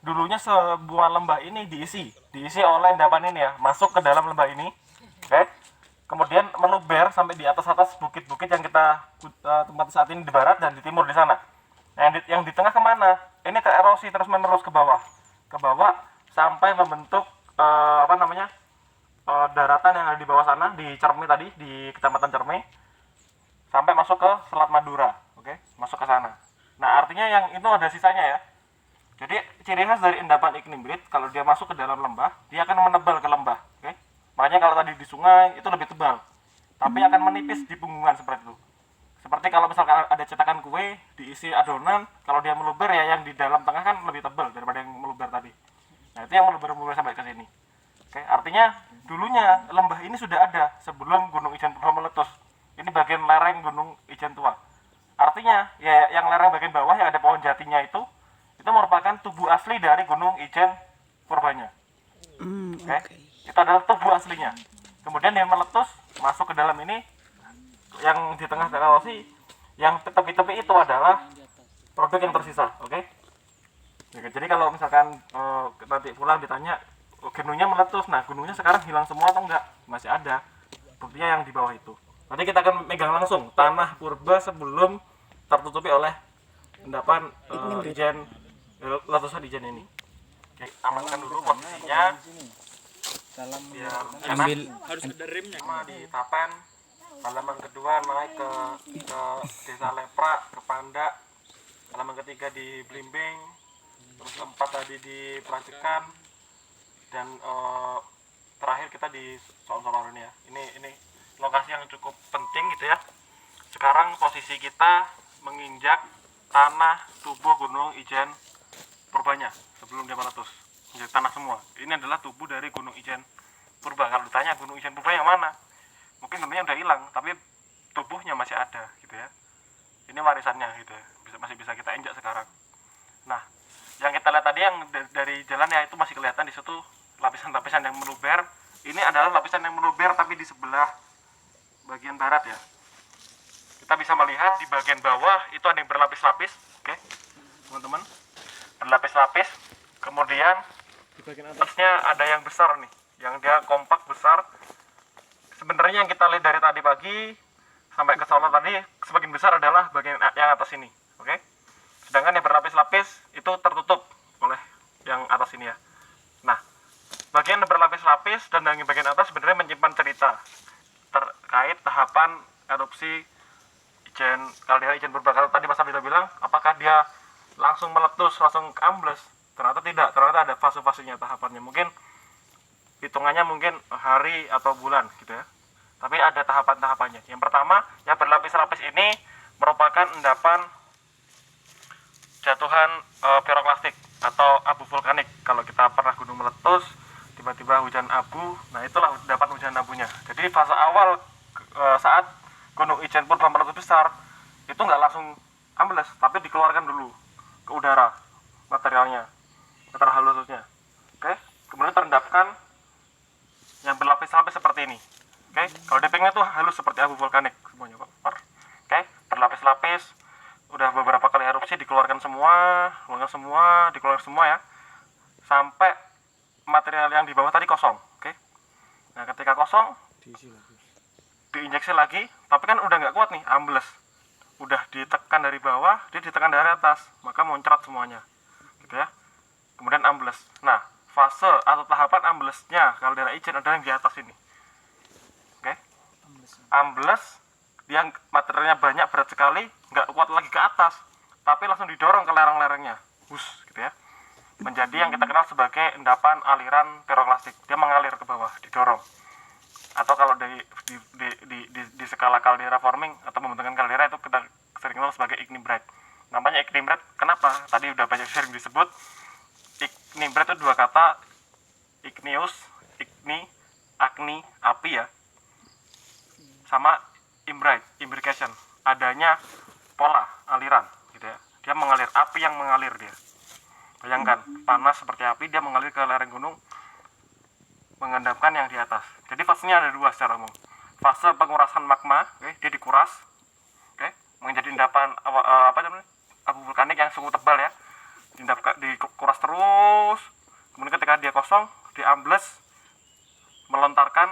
dulunya sebuah lembah ini diisi oleh endapan ini ya, masuk ke dalam lembah ini. Oke. Kemudian meluber sampai di atas bukit-bukit yang kita tempat saat ini di barat dan di timur di sana. Nah, yang di tengah kemana? Ini tererosi terus menerus ke bawah sampai membentuk daratan yang ada di bawah sana di Cermi tadi, di Kecamatan Cermi, sampai masuk ke Selat Madura. Oke, masuk ke sana. Nah, artinya yang itu ada sisanya ya. Jadi ciri khas dari endapan iknimbrite, kalau dia masuk ke dalam lembah, dia akan menebal ke lembah. Oke, makanya kalau tadi di sungai itu lebih tebal, tapi akan menipis di punggungan seperti itu. Seperti kalau misalkan ada cetakan kue diisi adonan, kalau dia meluber ya yang di dalam tengah kan lebih tebal daripada yang meluber tadi. Nah, itu yang meluber sampai ke sini. Oke, artinya dulunya lembah ini sudah ada sebelum Gunung Ijen Purba meletus. Ini bagian lereng Gunung Ijen Tua. Artinya ya yang lereng bagian bawah yang ada pohon jatinya itu merupakan tubuh asli dari Gunung Ijen Purbanya. Oke, itu adalah tubuh aslinya. Kemudian dia meletus masuk ke dalam ini, yang di tengah erosi, yang tepi-tepi itu adalah produk yang tersisa. Oke. Jadi kalau misalkan nanti pulang ditanya gunungnya meletus, nah gunungnya sekarang hilang semua atau enggak? Masih ada. Buktinya yang di bawah itu. Nanti kita akan megang langsung tanah purba sebelum tertutupi oleh endapan ijen letusan ijen ini. Oke, amankan dulu posisinya. Biar Ambil Harus ada remnya. sama di Tapan. Halaman kedua naik ke Desa Lepra, ke Panda. Halaman ketiga di Blimbing. Terus keempat tadi di Pelacekan. Dan terakhir kita di Soal-Soal ini ya. Ini lokasi yang cukup penting gitu ya. Sekarang posisi kita menginjak tanah tubuh Gunung Ijen Purbanya sebelum dia meletus. Menjadi tanah semua. Ini adalah tubuh dari Gunung Ijen Purba. Kalau ditanya Gunung Ijen Purba yang mana? Mungkin gunungnya udah hilang, tapi tubuhnya masih ada gitu ya. Ini warisannya gitu ya. Masih bisa kita injak sekarang. Nah, yang kita lihat tadi yang dari jalan ya itu masih kelihatan di situ lapisan-lapisan yang meluber. Ini adalah lapisan yang meluber tapi di sebelah bagian barat ya. Kita bisa melihat di bagian bawah itu ada yang berlapis-lapis, oke, teman-teman, berlapis-lapis. Kemudian di bagian atasnya ada yang besar nih, yang dia kompak besar. Sebenarnya yang kita lihat dari tadi pagi sampai ke sana tadi sebagian besar adalah bagian yang atas ini, oke. Sedangkan yang berlapis-lapis itu tertutup oleh yang atas ini ya. Nah, bagian berlapis-lapis dan yang bagian atas sebenarnya menyimpan cerita terkait tahapan erupsi kaldera Ijen Purba. Kalau tadi Mas Abdillah bilang apakah dia langsung meletus langsung ambles, ternyata tidak, ternyata ada fase-fasenya, tahapannya. Mungkin hitungannya mungkin hari atau bulan gitu ya, tapi ada tahapan-tahapannya. Yang pertama yang berlapis-lapis ini merupakan endapan jatuhan piroklastik atau abu vulkanik. Kalau kita pernah gunung meletus tiba-tiba hujan abu, nah itulah endapan hujan abunya. Jadi fase awal saat Gunung Ijen Purba meletus besar itu nggak langsung ambles, tapi dikeluarkan dulu ke udara materialnya, material halusnya. Oke, kemudian terendapkan yang berlapis-lapis seperti ini. Oke, kalau depengnya tuh halus seperti abu vulkanik semuanya Pak. Oke, berlapis-lapis, udah beberapa kali erupsi dikeluarkan semua ya, sampai material yang di bawah tadi kosong. Oke, nah ketika kosong diinjeksi lagi, tapi kan udah nggak kuat nih, ambles. Udah ditekan dari bawah, dia ditekan dari atas, maka muncrat semuanya, gitu ya. Kemudian ambles. Nah, fase atau tahapan amblesnya kaldera Ijen adalah yang di atas ini. Oke, ambles, dia materialnya banyak, berat sekali, nggak kuat lagi ke atas, tapi langsung didorong ke lereng-lerengnya, gitu ya. Menjadi yang kita kenal sebagai endapan aliran piroklastik. Dia mengalir ke bawah, didorong. Atau kalau di skala kaldera forming atau pembentukan kaldera itu kita sering kenal sebagai iknimbrite. Namanya iknimbrite kenapa? Tadi udah banyak sering disebut. Iknimbrite itu dua kata, igneous, igni, agni, api ya, sama imbrication, adanya pola aliran gitu ya. Dia mengalir, api yang mengalir dia. Bayangkan panas seperti api, dia mengalir ke lereng gunung, mengendapkan yang di atas. Jadi fasenya ada dua secara umum. Fase pengurasan magma, dia dikuras, menjadi endapan abu vulkanik yang cukup tebal ya. Dikuras terus kosong, diambles, melontarkan